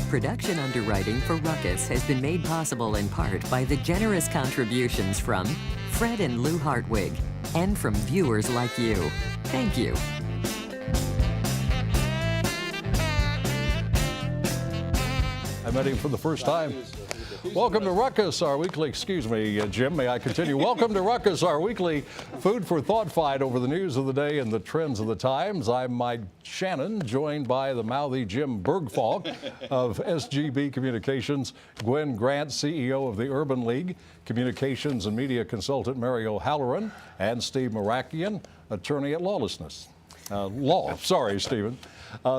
Production underwriting for Ruckus has been made possible in part by the generous contributions from Fred and Lou Hartwig and from viewers like you. Thank you. I met him for the first time. Welcome to Ruckus, our weekly, excuse me, Jim, may I continue? Welcome to Ruckus, our weekly food for thought fight over the news of the day and the trends of the times. I'm Mike Shannon, joined by the mouthy Jim Bergfalk of SGB Communications, Gwen Grant, CEO of the Urban League, communications and media consultant Mary O'Halloran, and Steve Marakian, attorney at Lawlessness. Sorry, Stephen.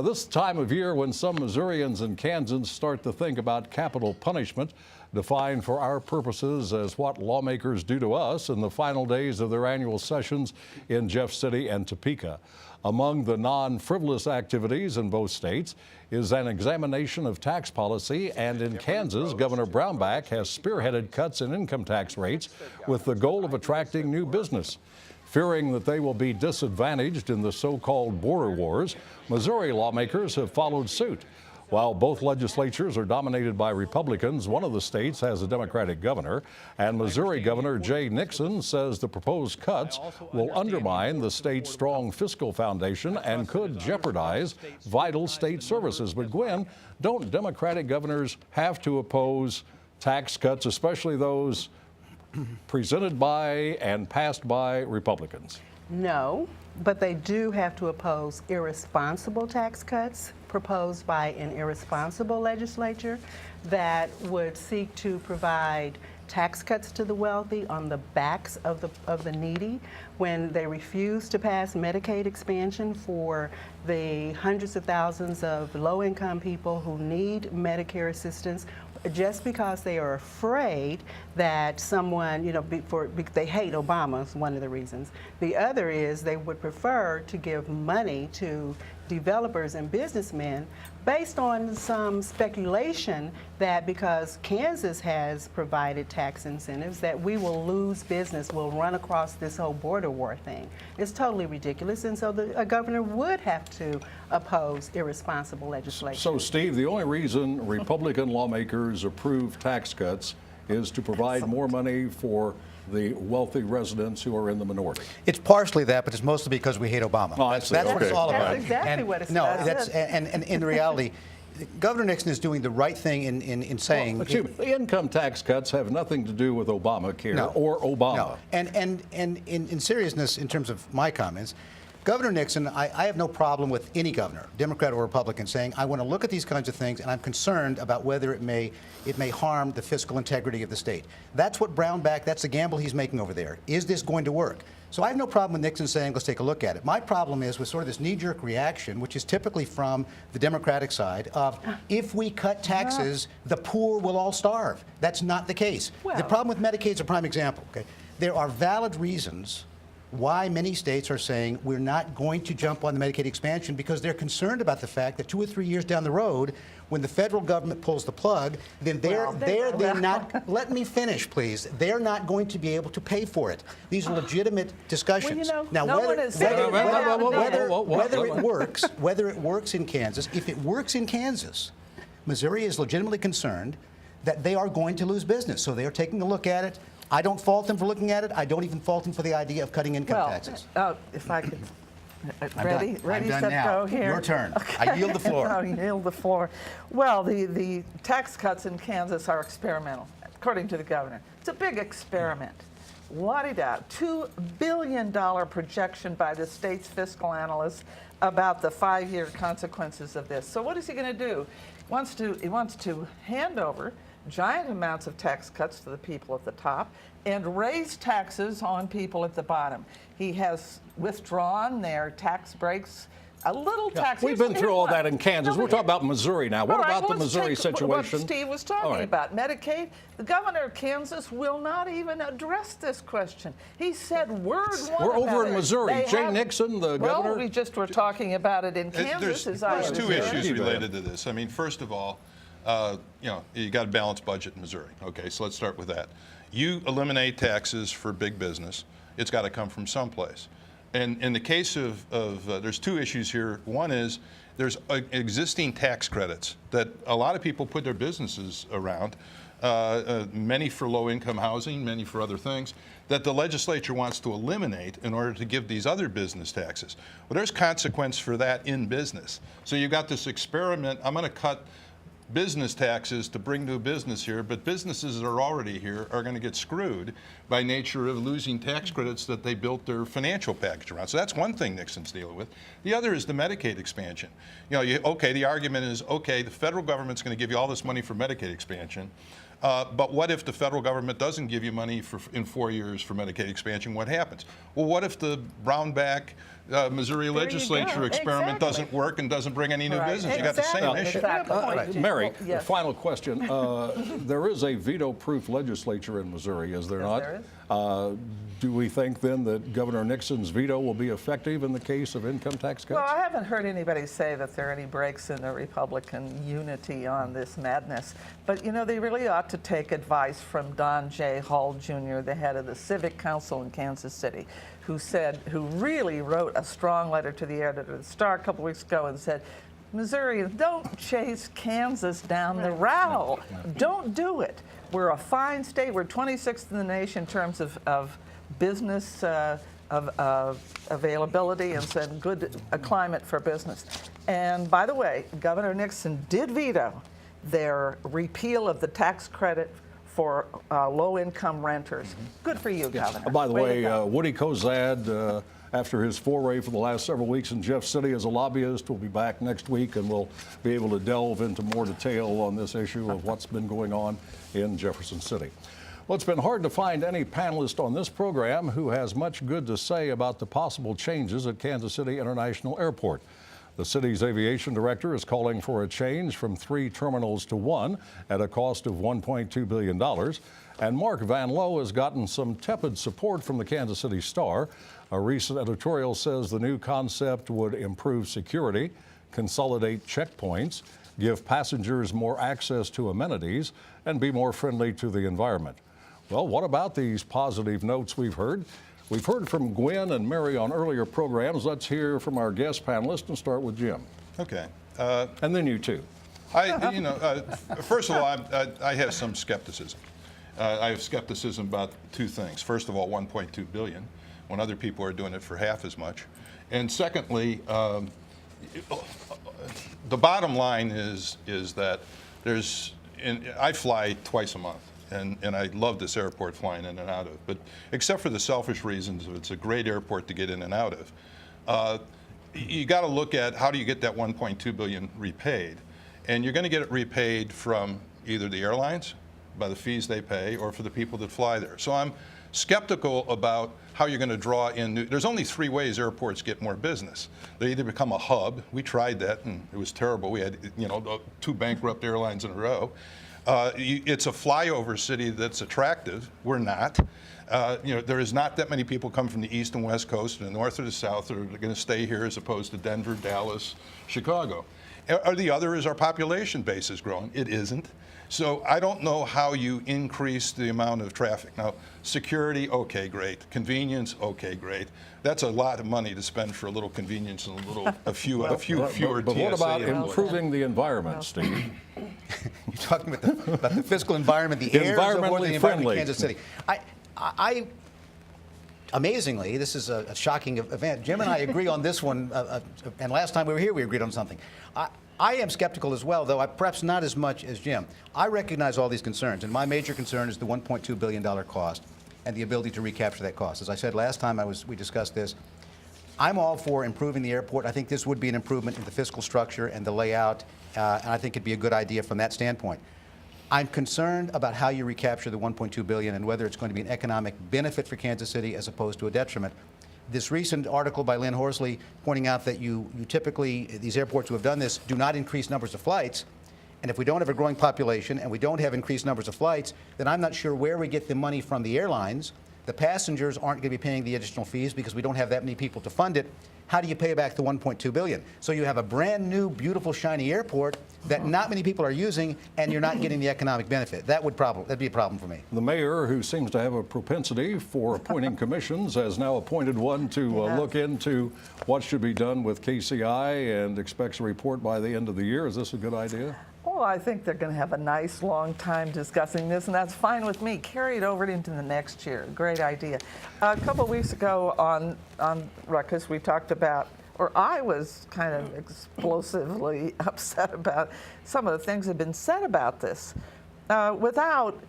This time of year when some Missourians and Kansans start to think about capital punishment, defined for our purposes as what lawmakers do to us in the final days of their annual sessions in Jeff City and Topeka. Among the non-frivolous activities in both states is an examination of tax policy, and in Kansas, Governor Brownback has spearheaded cuts in income tax rates with the goal of attracting new business. Fearing that they will be disadvantaged in the so-called border wars, Missouri lawmakers have followed suit. While both legislatures are dominated by Republicans, one of the states has a Democratic governor, and Missouri Governor Jay Nixon says the proposed cuts will undermine the state's strong fiscal foundation and could jeopardize vital state services. But Gwen, don't Democratic governors have to oppose tax cuts, especially those presented by and passed by Republicans? No, but they do have to oppose irresponsible tax cuts proposed by an irresponsible legislature that would seek to provide tax cuts to the wealthy on the backs of the needy, when they refuse to pass Medicaid expansion for the hundreds of thousands of low-income people who need Medicare assistance, just because they are afraid that someone, they hate Obama is one of the reasons. The other is they would prefer to give money to developers and businessmen based on some speculation that because Kansas has provided tax incentives that we will lose business, we'll run across this whole border war thing. It's totally ridiculous, and so a governor would have to oppose irresponsible legislation. So, Steve, the only reason Republican lawmakers approve tax cuts is to provide more money for the wealthy residents who are in the minority. It's partially that, but it's mostly because we hate Obama. Oh, I see. That's what Okay. it's all about. That's exactly what it's about. And in reality, Governor Nixon is doing the right thing in saying. The income tax cuts have nothing to do with Obamacare or Obama. No. And in seriousness, in terms of my comments, Governor Nixon, I have no problem with any governor, Democrat or Republican, saying I want to look at these kinds of things and I'm concerned about whether it may harm the fiscal integrity of the state. That's what Brownback, that's the gamble he's making over there. Is this going to work? So I have no problem with Nixon saying, let's take a look at it. My problem is with sort of this knee-jerk reaction, which is typically from the Democratic side, of if we cut taxes, the poor will all starve. That's not the case. Well, the problem with Medicaid is a prime example. Okay? There are valid reasons why many states are saying we're not going to jump on the Medicaid expansion, because they're concerned about the fact that 2 or 3 years down the road, when the federal government pulls the plug, then they're not, let me finish, please, they're not going to be able to pay for it. These are legitimate discussions. Well, now, no one is saying whether it works in Kansas, if it works in Kansas, Missouri is legitimately concerned that they are going to lose business. So they are taking a look at it. I don't fault them for looking at it. I don't even fault them for the idea of cutting income taxes. If I could. I'm done set, now. go here. Your turn. Okay. I yield the floor. I yield the floor. Well, the tax cuts in Kansas are experimental, according to the governor. It's a big experiment. La-di-da, $2 billion projection by the state's fiscal analysts about the 5-year consequences of this. So what is he going to do? He wants to hand over giant amounts of tax cuts to the people at the top and raise taxes on people at the bottom. He has withdrawn their tax breaks, a little tax. We've been through all that in Kansas. We're talking about Missouri now. What about the Missouri situation? What Steve was talking about, Medicaid. The governor of Kansas will not even address this question. He said word one We're about over in it. Missouri. Jay Nixon, the governor. Well, we just were talking about it in Kansas. There's two issues related to this. I mean, first of all, you got a balanced budget in Missouri. Okay, so let's start with that. You eliminate taxes for big business. It's got to come from someplace. And in the case of there's two issues here. One is there's existing tax credits that a lot of people put their businesses around, many for low-income housing, many for other things, that the legislature wants to eliminate in order to give these other business taxes. Well, there's consequence for that in business. So you've got this experiment. I'm going to cut business taxes to bring new business here, but businesses that are already here are going to get screwed by nature of losing tax credits that they built their financial package around. So that's one thing Nixon's dealing with. The other is the Medicaid expansion. Okay, the argument is, okay, the federal government's going to give you all this money for Medicaid expansion, but what if the federal government doesn't give you money in 4 years for Medicaid expansion? What happens? Well, what if the Brownback Missouri legislature experiment doesn't work and doesn't bring any new business? You got the same issue. Mary, final question. There is a veto-proof legislature in Missouri, is there not? There is. Do we think then that Governor Nixon's veto will be effective in the case of income tax cuts? Well, I haven't heard anybody say that there are any breaks in the Republican unity on this madness. But, they really ought to take advice from Don J. Hall, Jr., the head of the Civic Council in Kansas City, who really wrote a strong letter to the editor of the Star a couple weeks ago and said, Missouri, don't chase Kansas down the row. Don't do it. We're a fine state. We're 26th in the nation in terms of business availability and some good climate for business. And by the way, Governor Nixon did veto their repeal of the tax credit for low-income renters. Good for you, Governor. By the way, Woody Kozad, after his foray for the last several weeks in Jeff City as a lobbyist, will be back next week, and we'll be able to delve into more detail on this issue of what's been going on in Jefferson City. Well, it's been hard to find any panelist on this program who has much good to say about the possible changes at Kansas City International Airport. The city's aviation director is calling for a change from 3 terminals to 1 at a cost of $1.2 billion. And Mark Van Lowe has gotten some tepid support from the Kansas City Star. A recent editorial says the new concept would improve security, consolidate checkpoints, give passengers more access to amenities, and be more friendly to the environment. Well, what about these positive notes we've heard? We've heard from Gwen and Mary on earlier programs. Let's hear from our guest panelists and start with Jim. Okay. And then you too. First of all, I have some skepticism. I have skepticism about 2 things. First of all, $1.2 billion, when other people are doing it for half as much. And secondly, the bottom line is that I fly twice a month. And I love this airport flying in and out of. But except for the selfish reasons, it's a great airport to get in and out of. You got to look at how do you get that $1.2 billion repaid, and you're going to get it repaid from either the airlines by the fees they pay, or for the people that fly there. So I'm skeptical about how you're going to draw in new. There's only 3 ways airports get more business. They either become a hub. We tried that, and it was terrible. We had 2 bankrupt airlines in a row. It's a flyover city that's attractive. We're not. There is not that many people come from the east and west coast and the north or the south that are going to stay here as opposed to Denver, Dallas, Chicago. Or the other is our population base is growing. It isn't. So I don't know how you increase the amount of traffic. Now, security, okay, great. Convenience, okay, great. That's a lot of money to spend for a little convenience and a few fewer But TSA what about employees. improving the environment, Steve? You're talking about the fiscal environment, the airs of or the environment of Kansas City. Amazingly, this is a shocking event. Jim and I agree on this one, and last time we were here, we agreed on something. I am skeptical as well, though perhaps not as much as Jim. I recognize all these concerns, and my major concern is the $1.2 billion cost and the ability to recapture that cost. As I said last time we discussed this, I'm all for improving the airport. I think this would be an improvement in the fiscal structure and the layout, and I think it'd be a good idea from that standpoint. I'm concerned about how you recapture the $1.2 billion and whether it's going to be an economic benefit for Kansas City as opposed to a detriment. This recent article by Lynn Horsley pointing out that you typically, these airports who have done this, do not increase numbers of flights. And if we don't have a growing population and we don't have increased numbers of flights, then I'm not sure where we get the money from the airlines. The passengers aren't going to be paying the additional fees because we don't have that many people to fund it. how do you pay back the $1.2 billion? So you have a brand new, beautiful, shiny airport that not many people are using, and you're not getting the economic benefit. That'd be a problem for me. The mayor, who seems to have a propensity for appointing commissions, has now appointed one to look into what should be done with KCI and expects a report by the end of the year. Is this a good idea? Well, I think they're going to have a nice long time discussing this, and that's fine with me. Carry it over into the next year. Great idea. A couple of weeks ago on Ruckus, we talked about, or I was kind of explosively upset about some of the things that have been said about this, without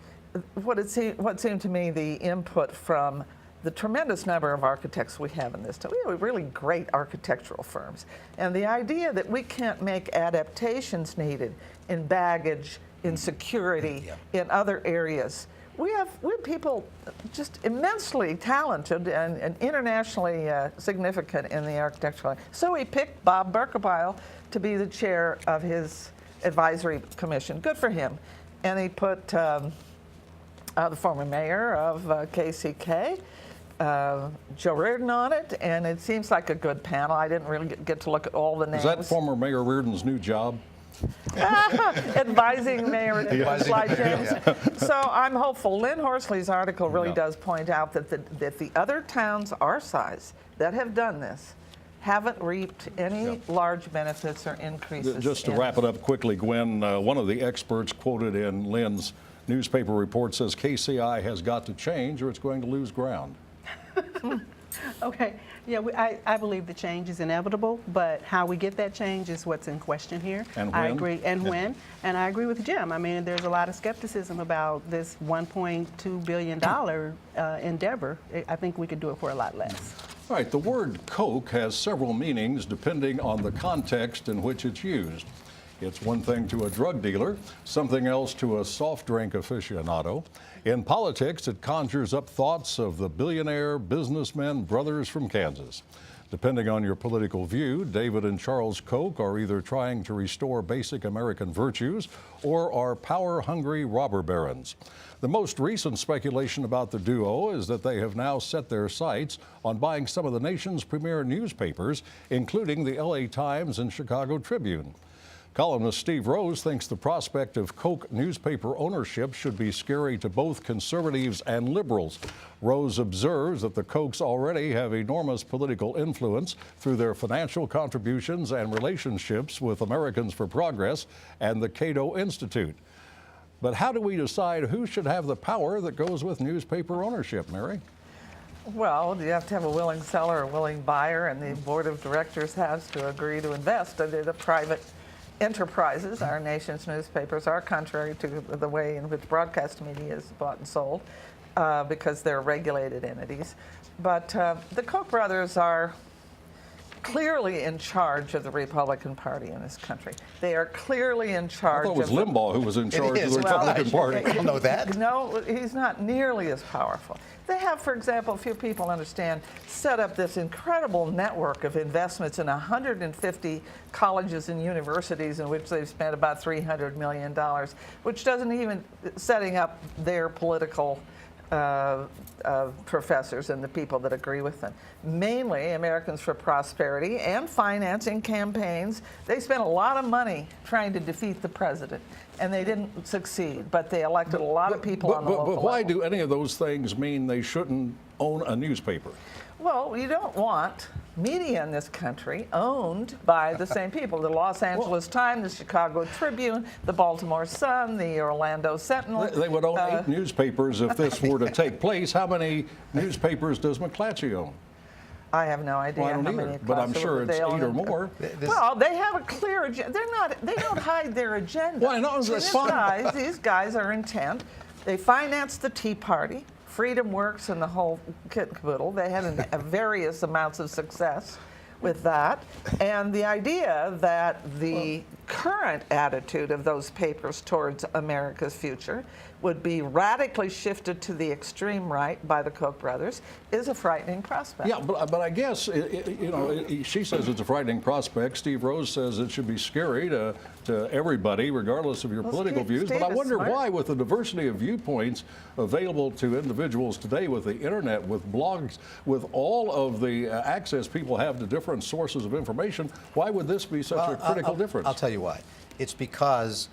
what seemed to me the input from the tremendous number of architects we have in this town. We have really great architectural firms. And the idea that we can't make adaptations needed in baggage, in security, in other areas. We have people just immensely talented and internationally significant in the architectural. So he picked Bob Berkebile to be the chair of his advisory commission. Good for him. And he put the former mayor of KCK, Joe Reardon, on it, and it seems like a good panel. I didn't really get to look at all the names. Is that former Mayor Reardon's new job? Advising Mayor Sly James. So I'm hopeful. Lynn Horsley's article really does point out that the other towns our size that have done this haven't reaped any large benefits or increases. Just to wrap it up quickly, Gwen, one of the experts quoted in Lynn's newspaper report says KCI has got to change or it's going to lose ground. Okay, yeah, I believe the change is inevitable, but how we get that change is what's in question here. And I when? agree, and when, and I agree with Jim. I mean, there's a lot of skepticism about this $1.2 billion endeavor. I think we could do it for a lot less. All right, the word Coke has several meanings depending on the context in which it's used. It's one thing to a drug dealer, something else to a soft drink aficionado. In politics, it conjures up thoughts of the billionaire businessmen brothers from Kansas. Depending on your political view, David and Charles Koch are either trying to restore basic American virtues or are power-hungry robber barons. The most recent speculation about the duo is that they have now set their sights on buying some of the nation's premier newspapers, including the LA Times and Chicago Tribune. Columnist Steve Rose thinks the prospect of Koch newspaper ownership should be scary to both conservatives and liberals. Rose observes that the Kochs already have enormous political influence through their financial contributions and relationships with Americans for Progress and the Cato Institute. But how do we decide who should have the power that goes with newspaper ownership, Mary? Well, you have to have a willing seller, a willing buyer, and the board of directors has to agree to invest. They're the private enterprises. Our nation's newspapers are contrary to the way in which broadcast media is bought and sold because they're regulated entities. But the Koch brothers are clearly in charge of the Republican Party in this country. They are clearly in charge. I thought it was Limbaugh who was in charge of the Republican Party. I don't know that. No, he's not nearly as powerful. They have, for example, few people understand, set up this incredible network of investments in 150 colleges and universities in which they've spent about $300 million, which doesn't even setting up their political professors and the people that agree with them. Mainly Americans for Prosperity and financing campaigns. They spent a lot of money trying to defeat the president, and they didn't succeed, but they elected a lot of people on the local But why level. do any of those things mean they shouldn't own a newspaper? Well, you don't want media in this country owned by the same people. The Los Angeles Times, the Chicago Tribune, the Baltimore Sun, the Orlando Sentinel. They would own 8 newspapers if this were to take place. How many newspapers does McClatchy own? I have no idea Well, I don't how either, many. but I'm sure it's they 8 own. or more. Well, they have a clear agenda. They don't hide their agenda. Well, I know, See, that's fine. these guys are intent. They financed the Tea Party, Freedom Works, and the whole kit and caboodle. They had various amounts of success with that. And the idea that the current attitude of those papers towards America's future would be radically shifted to the extreme right by the Koch brothers is a frightening prospect. Yeah, but I guess, she says it's a frightening prospect. Steve Rose says it should be scary to everybody, regardless of your political views. Steve But I is wonder smart. why, with the diversity of viewpoints available to individuals today with the internet, with blogs, with all of the access people have to different sources of information, why would this be such a critical difference? I'll tell you why. It's because,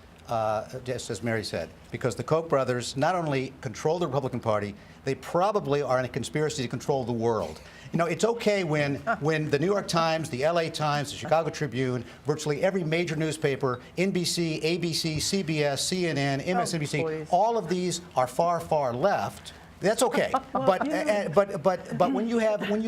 just as Mary said, because the Koch brothers not only control the Republican Party, they probably are in a conspiracy to control the world. You know, it's okay when the New York Times, the LA Times, the Chicago Tribune, virtually every major newspaper, NBC, ABC, CBS, CNN, MSNBC, please. all of these are far, far left. That's okay, but when you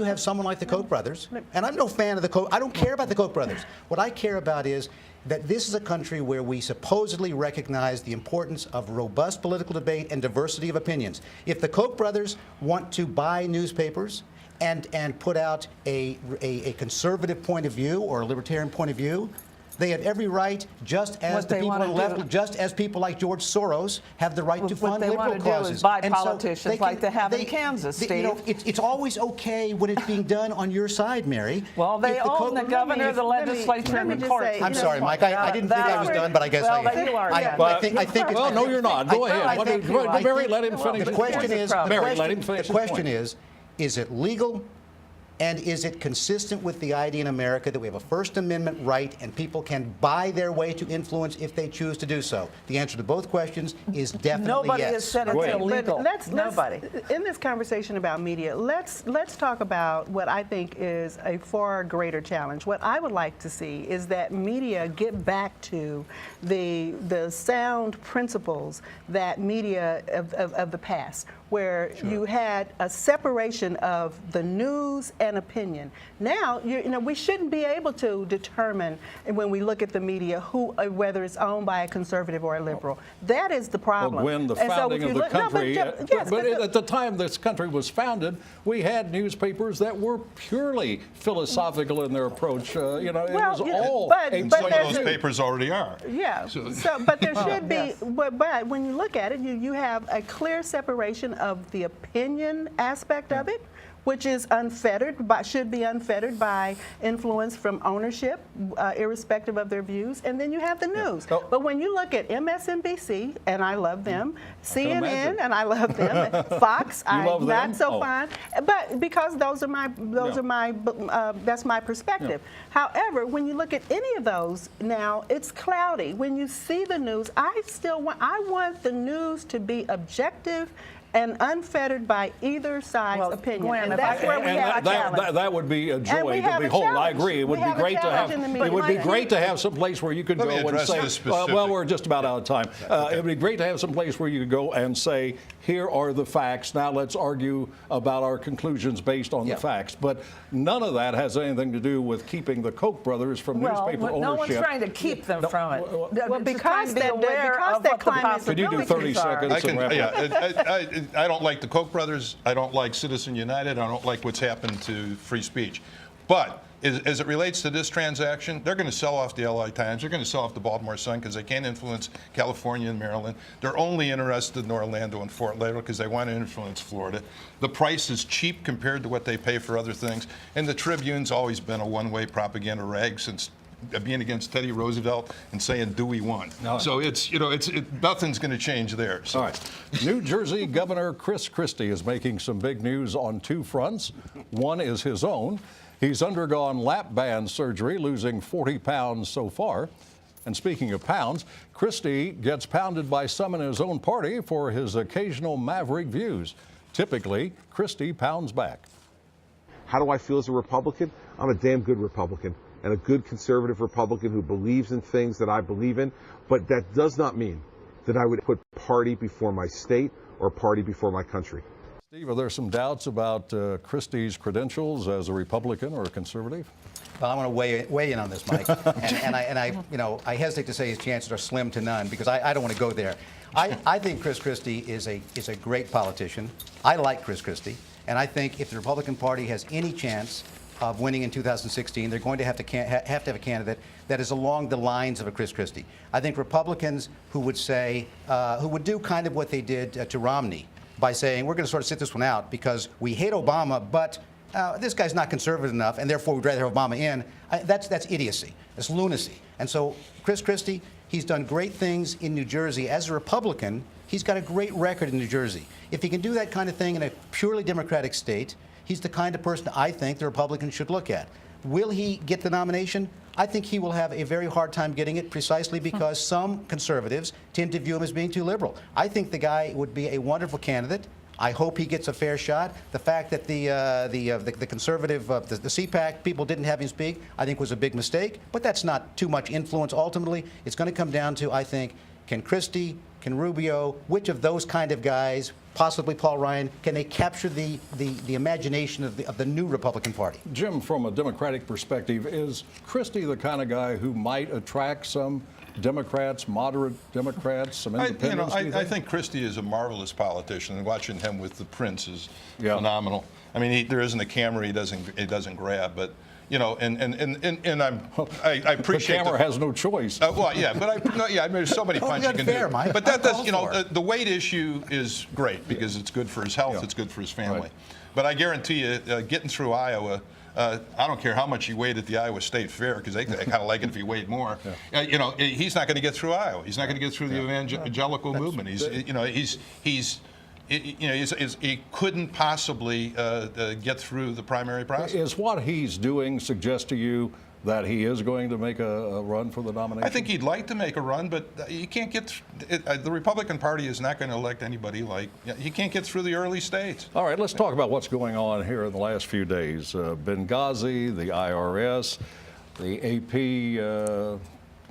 have someone like the Koch brothers, and I'm no fan of the Koch, I don't care about the Koch brothers. What I care about is that this is a country where we supposedly recognize the importance of robust political debate and diversity of opinions. If the Koch brothers want to buy newspapers and put out a conservative point of view or a libertarian point of view, they have every right, just as the people on the left, just as people like George Soros have the right to fund liberal causes. What they want to do is buy And so politicians like they have in Kansas, Steve. You know, it's always okay when it's being done on your side, Mary. Well, they If the own the governor, the legislature, let and me the just court. say, I'm sorry, Mike. I didn't think I was done, but I guess I am. Well, you are. I think it's. Well, no, you're not. Go ahead. I think you are. Mary, let him finish. The his question point. is, Mary, let him finish the his question point. is it legal? And is it consistent with the idea in America that we have a First Amendment right and people can buy their way to influence if they choose to do so? The answer to both questions is definitely Nobody yes. has said it's Go ahead. illegal. Nobody. In this conversation about media, let's talk about what I think is a far greater challenge. What I would like to see is that media get back to the sound principles that media of the past, where you had a separation of the news and opinion. Now, we shouldn't be able to determine when we look at the media whether it's owned by a conservative or a liberal. That is the problem. Well, when the And so founding if of you the look- no, but country, yes, but but at the time this country was founded, we had newspapers that were purely philosophical in their approach. It was all. but Some of there's those a- papers already are. Yeah. So- But there should be. yes. But when you look at it, you have a clear separation of the opinion aspect of it, which is should be unfettered by influence from ownership, irrespective of their views. And then you have the news. Oh. But when you look at MSNBC, and I love them, imagine. CNN, and I love them, and Fox, You love I'm them? not so Oh. fine. But because that's my perspective. However, when you look at any of those now, it's cloudy. When you see the news, I want the news to be objective and unfettered by either side's Well, opinion. Gwen, And if I that's where we And have a challenge. that would be a And joy we to have a behold. I challenge. agree. It would We be have a great to challenge have. in the media. It would be Right. great to have some place where you could Let go me and address say, this well, specifically. we're just about out of time. It would be great to have some place where you could go and say, here are the facts. Now let's argue about our conclusions based on Yeah. the facts. But none of that has anything to do with keeping the Koch brothers from newspaper ownership. no one's trying to keep them from it. Well, They're just because trying to be that- aware because of that what the climate- Could you do 30 possibilities are. seconds? I can, wrap yeah. I don't like the Koch brothers. I don't like Citizen United. I don't like what's happened to free speech. But as it relates to this transaction, they're going to sell off the LA Times. They're going to sell off the Baltimore Sun because they can't influence California and Maryland. They're only interested in Orlando and Fort Lauderdale because they want to influence Florida. The price is cheap compared to what they pay for other things. And the Tribune's always been a one-way propaganda rag since being against Teddy Roosevelt and saying, "Do we want?" So nothing's going to change there. So. All right. New Jersey Governor Chris Christie is making some big news on two fronts. One is his own. He's undergone lap band surgery, losing 40 pounds so far. And speaking of pounds, Christie gets pounded by some in his own party for his occasional maverick views. Typically, Christie pounds back. How do I feel as a Republican? I'm a damn good Republican and a good conservative Republican who believes in things that I believe in. But that does not mean that I would put party before my state or party before my country. Steve, are there some doubts about Christie's credentials as a Republican or a conservative? Well, I want to weigh in on this, Mike, and I hesitate to say his chances are slim to none because I don't want to go there. I think Chris Christie is a great politician. I like Chris Christie, and I think if the Republican Party has any chance of winning in 2016. They're going to have to have a candidate that is along the lines of a Chris Christie. I think Republicans who would say, who would do kind of what they did to Romney by saying, we're going to sort of sit this one out because we hate Obama, but this guy's not conservative enough, and therefore we'd rather have Obama in. That's idiocy. That's lunacy. And so Chris Christie, he's done great things in New Jersey. As a Republican, he's got a great record in New Jersey. If he can do that kind of thing in a purely Democratic state, he's the kind of person I think the Republicans should look at. Will he get the nomination? I think he will have a very hard time getting it precisely because some conservatives tend to view him as being too liberal. I think the guy would be a wonderful candidate. I hope he gets a fair shot. The fact that the conservative, the CPAC people didn't have him speak, I think was a big mistake. But that's not too much influence. Ultimately, it's going to come down to, I think, can Christie, can Rubio, which of those kind of guys, possibly Paul Ryan, can they capture the imagination of the new Republican Party? Jim, from a Democratic perspective, is Christie the kind of guy who might attract some Democrats, moderate Democrats, some independents? I think Christie is a marvelous politician, and watching him with the Prince is phenomenal. I mean, there isn't a camera he doesn't grab, but and I appreciate the camera has no choice. Well, yeah, but there's so many punch you can do. Mike. But that does, the weight issue is great because it's good for his health, it's good for his family. Right. But I guarantee you, getting through Iowa. I don't care how much he weighed at the Iowa State Fair, because they kind of like it if he weighed more. He's not going to get through Iowa. He's not going to get through the evangelical movement. He couldn't possibly get through the primary process. Is what he's doing suggest to you that he is going to make a run for the nomination? I think he'd like to make a run, but you can't get. The Republican Party is not going to elect anybody he can't get through the early states. All right, let's talk about what's going on here in the last few days. Benghazi, the IRS, the AP.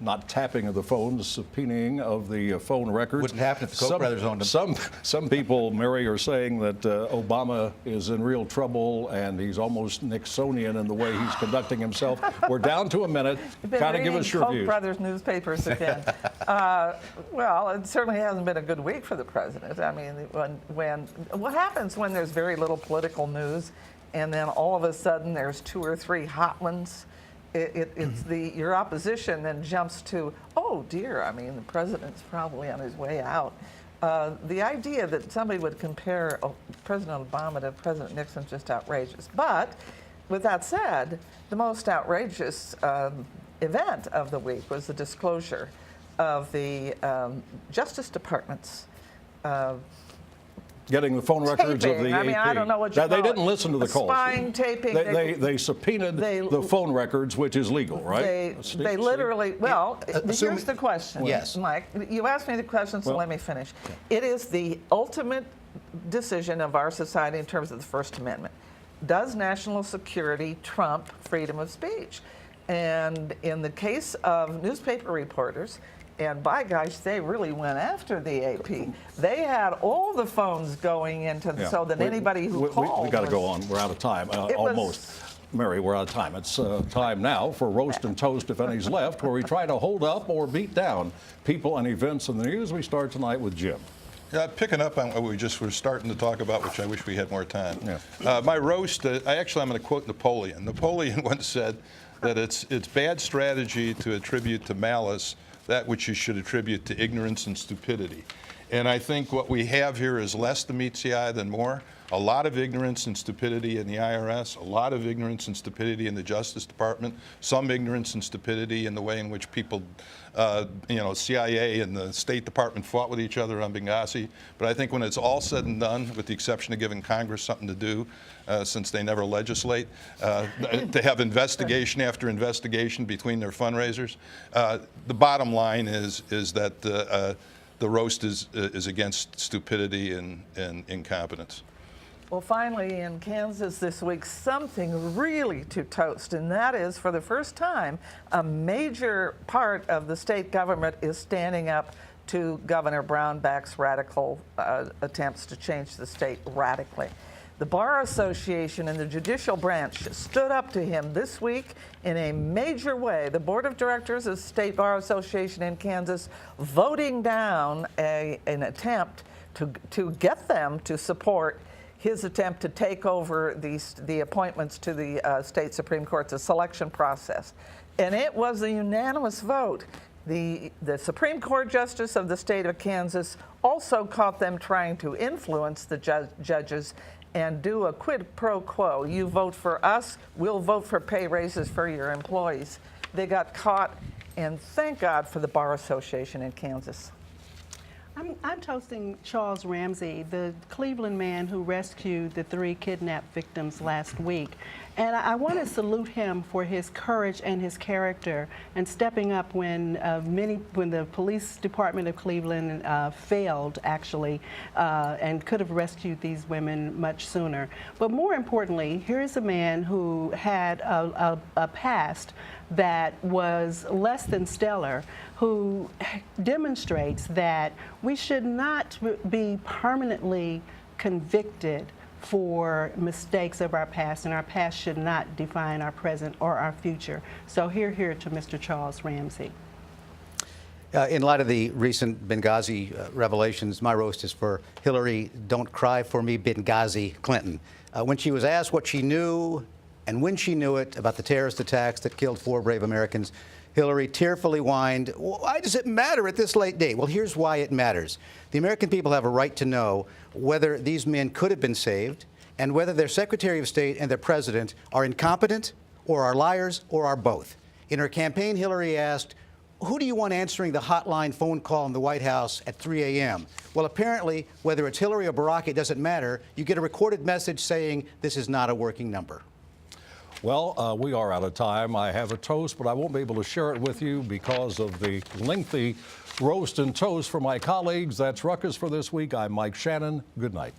Not tapping of the phones, subpoenaing of the phone records. Wouldn't happen if the Koch brothers owned them. Some people, Mary, are saying that Obama is in real trouble and he's almost Nixonian in the way he's conducting himself. We're down to a minute. Kind of give us your Koch views. brothers newspapers again. Well, it certainly hasn't been a good week for the president. I mean, what happens when there's very little political news, and then all of a sudden there's 2 or 3 hot ones? It's your opposition then jumps to, oh dear, I mean, the president's probably on his way out. The idea that somebody would compare President Obama to President Nixon is just outrageous. But with that said, the most outrageous event of the week was the disclosure of the Justice Department's getting the phone records of the AP. I mean, I don't know what you call They it. didn't listen to the calls. Spying, taping. They subpoenaed the phone records, which is legal, right? They literally, well, here's the question, Yes. Mike. You asked me the question, so let me finish. It is the ultimate decision of our society in terms of the First Amendment. Does national security trump freedom of speech? And in the case of newspaper reporters, and by gosh, they really went after the AP. They had all the phones going into so that anybody who called. We got to go on. We're out of time. Almost. Mary, we're out of time. It's time now for Roast and Toast, if any's left, where we try to hold up or beat down people and events in the news. We start tonight with Jim. Picking up on what we just were starting to talk about, which I wish we had more time. Yeah. My roast, I'm going to quote Napoleon. Napoleon once said that it's bad strategy to attribute to malice that which you should attribute to ignorance and stupidity. And I think what we have here is less that meets the eye than more. A lot of ignorance and stupidity in the IRS, a lot of ignorance and stupidity in the Justice Department, some ignorance and stupidity in the way in which people, CIA and the State Department fought with each other on Benghazi. But I think when it's all said and done, with the exception of giving Congress something to do, since they never legislate, to have investigation after investigation between their fundraisers, the bottom line is that the roast is against stupidity and incompetence. Well, finally, in Kansas this week, something really to toast, and that is, for the first time, a major part of the state government is standing up to Governor Brownback's radical attempts to change the state radically. The Bar Association and the judicial branch stood up to him this week in a major way. The Board of Directors of the State Bar Association in Kansas voting down an attempt to get them to support his attempt to take over the appointments to the state Supreme Court, the selection process. And it was a unanimous vote. The Supreme Court Justice of the state of Kansas also caught them trying to influence the judges and do a quid pro quo. You vote for us, we'll vote for pay raises for your employees. They got caught, and thank God for the Bar Association in Kansas. I'm toasting Charles Ramsey, the Cleveland man who rescued the 3 kidnapped victims last week. And I want to salute him for his courage and his character and stepping up when the police department of Cleveland failed, actually, and could have rescued these women much sooner. But more importantly, here's a man who had a past that was less than stellar, who demonstrates that we should not be permanently convicted for mistakes of our past, and our past should not define our present or our future. So here to Mr. Charles Ramsey. In light of the recent Benghazi revelations, my roast is for Hillary, don't cry for me, Benghazi Clinton. When she was asked what she knew and when she knew it about the terrorist attacks that killed 4 brave Americans, Hillary tearfully whined, why does it matter at this late date? Well, here's why it matters. The American people have a right to know whether these men could have been saved and whether their Secretary of State and their President are incompetent or are liars or are both. In her campaign, Hillary asked, who do you want answering the hotline phone call in the White House at 3 a.m.? Well, apparently, whether it's Hillary or Barack, it doesn't matter. You get a recorded message saying this is not a working number. Well, we are out of time. I have a toast, but I won't be able to share it with you because of the lengthy roast and toast for my colleagues. That's Ruckus for this week. I'm Mike Shannon. Good night.